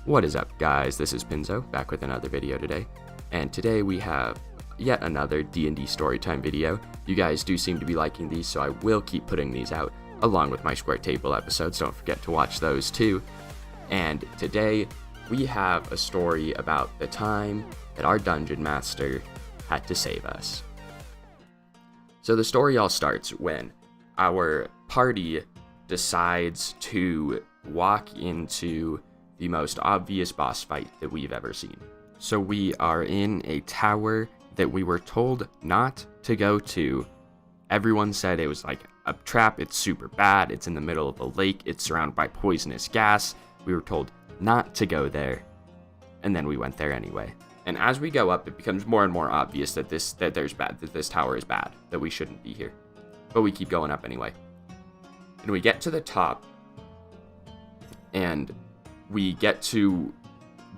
What is up, guys? This is Pinzo, back with another video today, and today we have yet another D&D Storytime video. You guys do seem to be liking these, so I will keep putting these out, along with my Square Table episodes. Don't forget to watch those too. And today, we have a story about the time that our Dungeon Master had to save us. So the story all starts when our party decides to walk into the most obvious boss fight that we've ever seen. So we are in a tower that we were told not to go to. Everyone said it was like a trap, it's super bad, it's in the middle of a lake, it's surrounded by poisonous gas. We were told not to go there, and then we went there anyway. And as we go up, it becomes more and more obvious that this tower is bad, that we shouldn't be here. But we keep going up anyway. And we get to the top, and we get to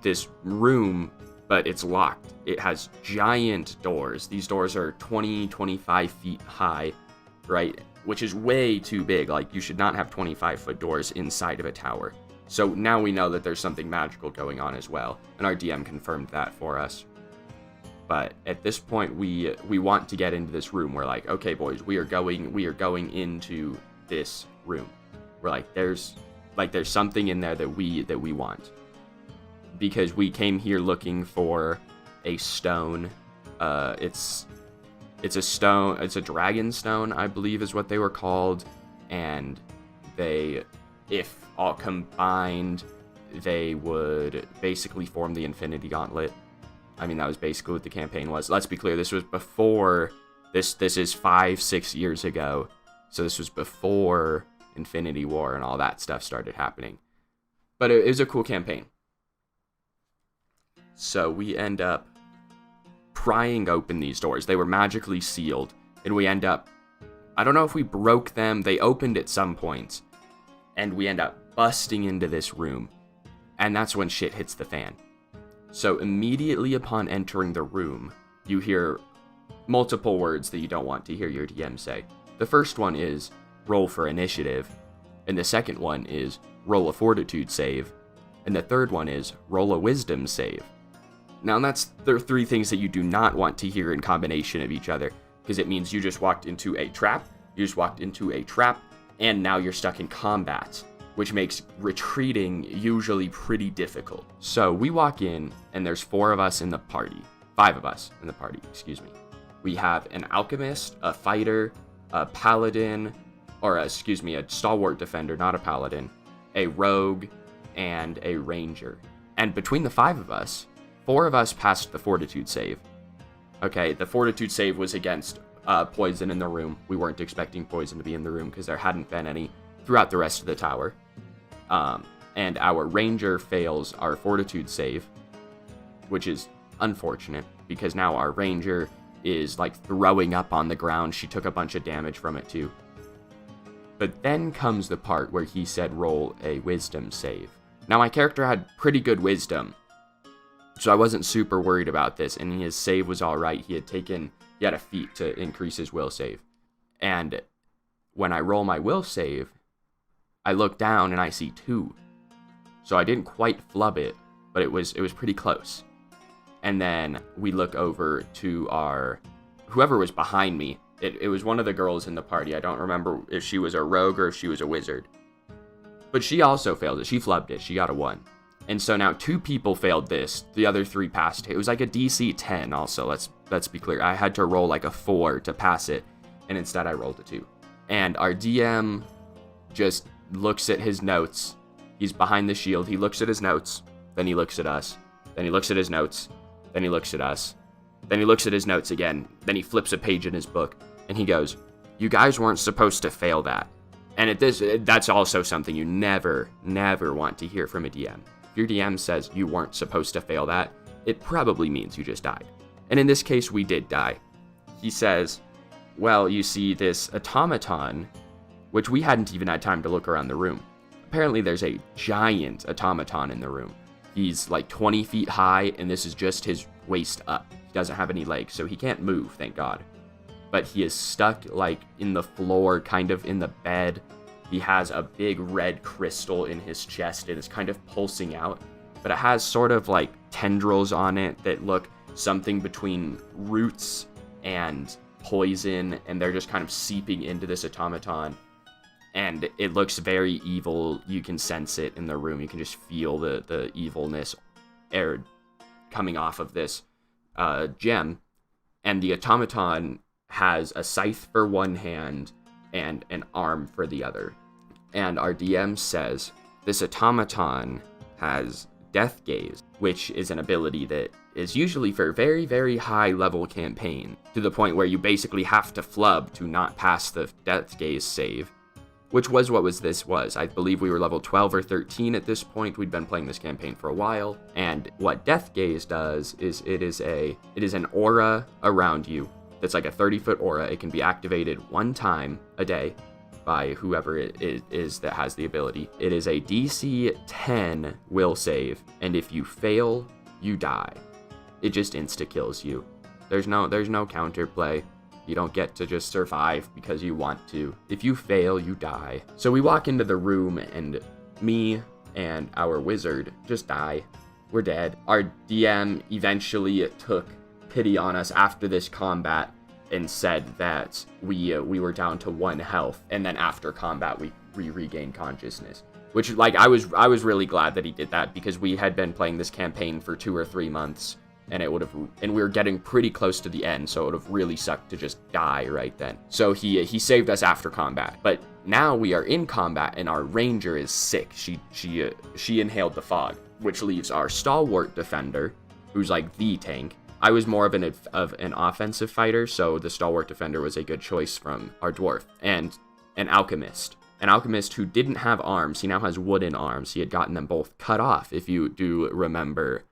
this room, but it's locked. It has giant doors. These doors are 20-25 feet high, right? Which is way too big. Like, you should not have 25-foot doors inside of a tower. So now we know that there's something magical going on as well, and our DM confirmed that for us. But at this point, we want to get into this room. We're like, okay, boys, we are going into this room. We're like, there's something in there that we want, because we came here looking for a stone. It's a stone. It's a dragon stone, I believe, is what they were called, and if all combined, they would basically form the Infinity Gauntlet. I mean, that was basically what the campaign was. Let's be clear, this was before, this is 5-6 years ago, so this was before Infinity War and all that stuff started happening. But it was a cool campaign. So we end up prying open these doors. They were magically sealed, and we end up, I don't know if we broke them, they opened at some point, and we end up busting into this room, and that's when shit hits the fan. So immediately upon entering the room, you hear multiple words that you don't want to hear your DM say. The first one is, roll for initiative, and the second one is, roll a fortitude save, and the third one is, roll a wisdom save. Now there are three things that you do not want to hear in combination of each other, because it means you just walked into a trap, and now you're stuck in combat, which makes retreating usually pretty difficult. So we walk in, and there's 5 of us in the party, excuse me. We have an alchemist, a fighter, a paladin, a stalwart defender, not a paladin, a rogue, and a ranger. And between the 5 of us, 4 of us passed the fortitude save. Okay, the fortitude save was against poison in the room. We weren't expecting poison to be in the room because there hadn't been any throughout the rest of the tower. And our ranger fails our fortitude save, which is unfortunate because now our ranger is like throwing up on the ground. She took a bunch of damage from it too. But then comes the part where he said roll a wisdom save. Now my character had pretty good wisdom, so I wasn't super worried about this, and his save was alright. He had a feat to increase his will save. And when I roll my will save, I look down and I see 2. So I didn't quite flub it, but it was pretty close. And then we look over to whoever was behind me. It was one of the girls in the party. I don't remember if she was a rogue or if she was a wizard. But she also failed it. She flubbed it. She got a 1. And so now 2 people failed this. The other 3 passed. It was like a DC 10 also. Let's be clear. I had to roll like a 4 to pass it, and instead I rolled a 2. And our DM just looks at his notes. He's behind the shield. He looks at his notes. Then he looks at us. Then he looks at his notes. Then he looks at us. Then he looks at his notes again. Then he flips a page in his book, and he goes, "You guys weren't supposed to fail that." And that's also something you never want to hear from a DM. If your DM says you weren't supposed to fail that, it probably means you just died. And in this case, we did die. He says, well, you see this automaton, which we hadn't even had time to look around the room. Apparently there's a giant automaton in the room. He's like 20 feet high, and this is just his waist up. He doesn't have any legs, so he can't move, thank God. But he is stuck like in the floor, kind of in the bed. He has a big red crystal in his chest and is kind of pulsing out. but it has sort of like tendrils on it that look something between roots and poison, and they're just kind of seeping into this automaton. And it looks very evil. You can sense it in the room. You can just feel the evilness air coming off of this gem. And the automaton has a scythe for one hand and an arm for the other. And our DM says, this automaton has Death Gaze, which is an ability that is usually for very, very high level campaign, to the point where you basically have to flub to not pass the Death Gaze save, which was what this was. I believe we were level 12 or 13 at this point. We'd been playing this campaign for a while, and what Death Gaze does is it is an aura around you that's like a 30-foot aura. It can be activated one time a day by whoever it is that has the ability. It is a DC 10 will save, and if you fail, you die. It just insta-kills you. There's no counterplay. You don't get to just survive because you want to. If you fail, you die. So we walk into the room, and me and our wizard just die. We're dead. Our DM eventually took pity on us after this combat and said that we were down to 1 health, and then after combat we regained consciousness. Which, like, I was really glad that he did that, because we had been playing this campaign for 2 or 3 months, and we were getting pretty close to the end, so it would have really sucked to just die right then. So he saved us after combat. But now we are in combat, and our ranger is sick. She inhaled the fog, which leaves our stalwart defender, who's like the tank. I was more of an offensive fighter, so the stalwart defender was a good choice from our dwarf. And an alchemist. An alchemist who didn't have arms. He now has wooden arms. He had gotten them both cut off, if you do remember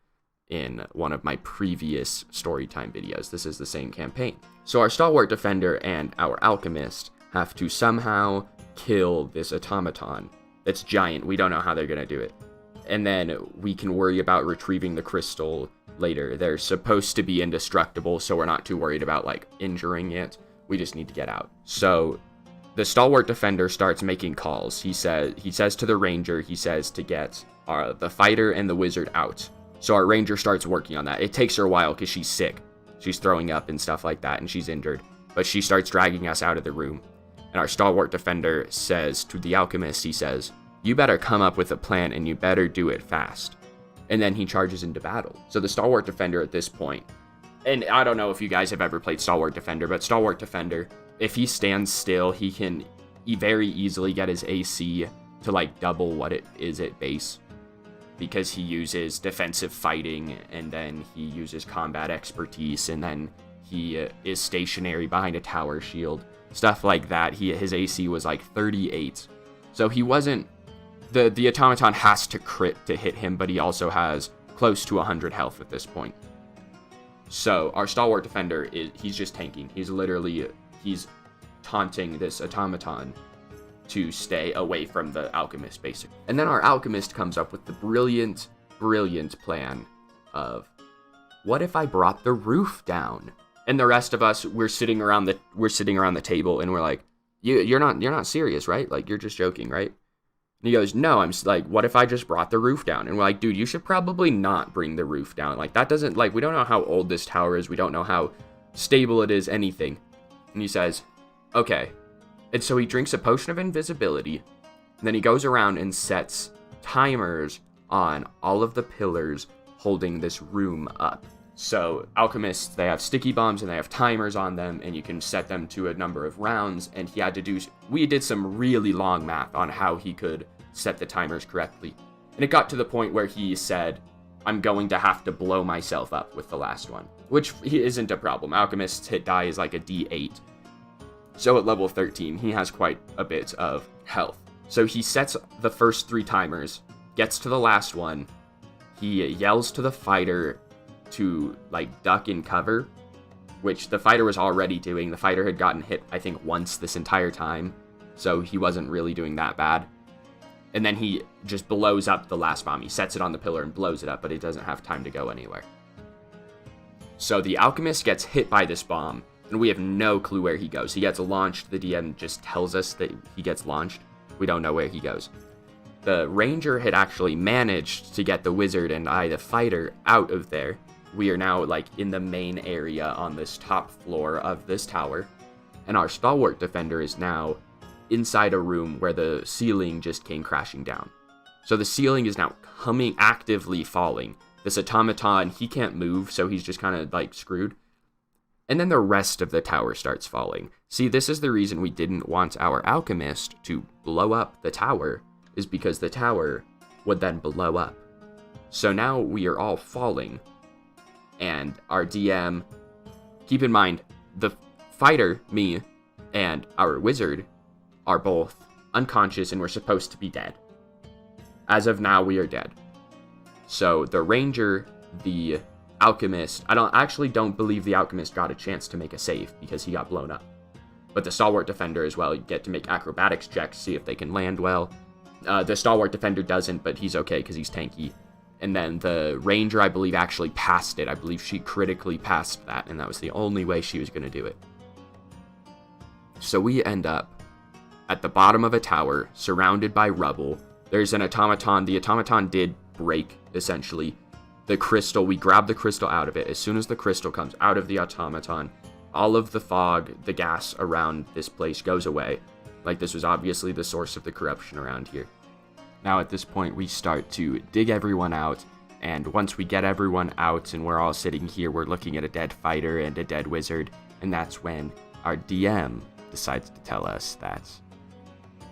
in one of my previous storytime videos. This is the same campaign. So our stalwart defender and our alchemist have to somehow kill this automaton that's giant. We don't know how they're going to do it. And then we can worry about retrieving the crystal later. They're supposed to be indestructible, so we're not too worried about like injuring it. We just need to get out. So the stalwart defender starts making calls. He says to the ranger, he says to get the fighter and the wizard out. So our ranger starts working on that. It takes her a while because she's sick. She's throwing up and stuff like that, and she's injured. But she starts dragging us out of the room. And our stalwart defender says to the alchemist, he says, "You better come up with a plan, and you better do it fast." And then he charges into battle. So the stalwart defender at this point, and I don't know if you guys have ever played stalwart defender, but stalwart defender, if he stands still, he can very easily get his AC to like double what it is at base, because he uses defensive fighting, and then he uses combat expertise, and then he is stationary behind a tower shield, stuff like that. His AC was like 38, so he wasn't. The automaton has to crit to hit him, but he also has close to 100 health at this point. So our stalwart defender he's just tanking. He's taunting this automaton to stay away from the alchemist, basically. And then our alchemist comes up with the brilliant plan of, what if I brought the roof down? And the rest of us, we're sitting around the table, and we're like, you're not serious, right? Like, you're just joking, right? And he goes, no, I'm like, what if I just brought the roof down? And we're like, dude, you should probably not bring the roof down. Like, that doesn't, like, we don't know how old this tower is. We don't know how stable it is, anything. And he says, okay. And so he drinks a potion of invisibility, and then he goes around and sets timers on all of the pillars holding this room up. So alchemists, they have sticky bombs and they have timers on them, and you can set them to a number of rounds. And we did some really long math on how he could set the timers correctly. And it got to the point where he said, I'm going to have to blow myself up with the last one, which isn't a problem. Alchemist's hit die is like a D8. So at level 13, he has quite a bit of health. So he sets the first 3 timers, gets to the last one. He yells to the fighter to like duck and cover, which the fighter was already doing. The fighter had gotten hit, I think, once this entire time, so he wasn't really doing that bad. And then he just blows up the last bomb. He sets it on the pillar and blows it up, but it doesn't have time to go anywhere. So the alchemist gets hit by this bomb, and we have no clue where he goes. He gets launched. The DM just tells us that he gets launched. We don't know where he goes. the ranger had actually managed to get the wizard and I, the fighter, out of there. We are now like in the main area on this top floor of this tower, and our stalwart defender is now inside a room where the ceiling just came crashing down. So the ceiling is now actively falling. This automaton, he can't move, so he's just kind of like screwed. And then the rest of the tower starts falling. See, this is the reason we didn't want our alchemist to blow up the tower, is because the tower would then blow up. So now we are all falling, and our DM, keep in mind, the fighter, me, and our wizard are both unconscious and we're supposed to be dead. As of now, we are dead. So the ranger, the alchemist, I actually don't believe the alchemist got a chance to make a save because he got blown up. But the stalwart defender as well, you get to make acrobatics checks, see if they can land well. The stalwart defender doesn't, but he's okay because he's tanky. And then the ranger, I believe, actually passed it. I believe she critically passed that, and that was the only way she was going to do it. So we end up at the bottom of a tower, surrounded by rubble. There's an automaton. The automaton did break, essentially. The crystal, we grab the crystal out of it. As soon as the crystal comes out of the automaton, all of the fog, the gas around this place goes away. Like, this was obviously the source of the corruption around here. Now at this point, we start to dig everyone out, and once we get everyone out and we're all sitting here, we're looking at a dead fighter and a dead wizard, and that's when our DM decides to tell us that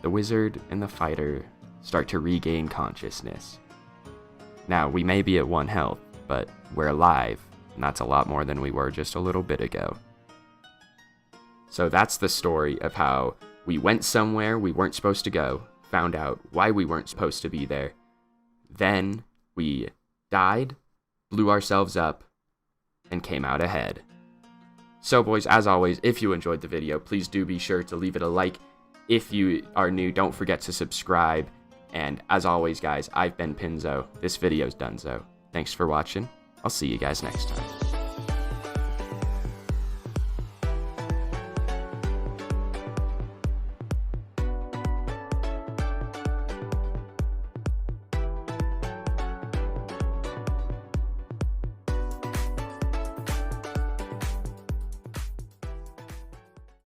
the wizard and the fighter start to regain consciousness. Now, we may be at 1 health, but we're alive, and that's a lot more than we were just a little bit ago. So that's the story of how we went somewhere we weren't supposed to go, found out why we weren't supposed to be there, then we died, blew ourselves up, and came out ahead. So boys, as always, if you enjoyed the video, please do be sure to leave it a like. If you are new, don't forget to subscribe. And as always, guys, I've been Pinzo. This video's done so. Thanks for watching. I'll see you guys next time.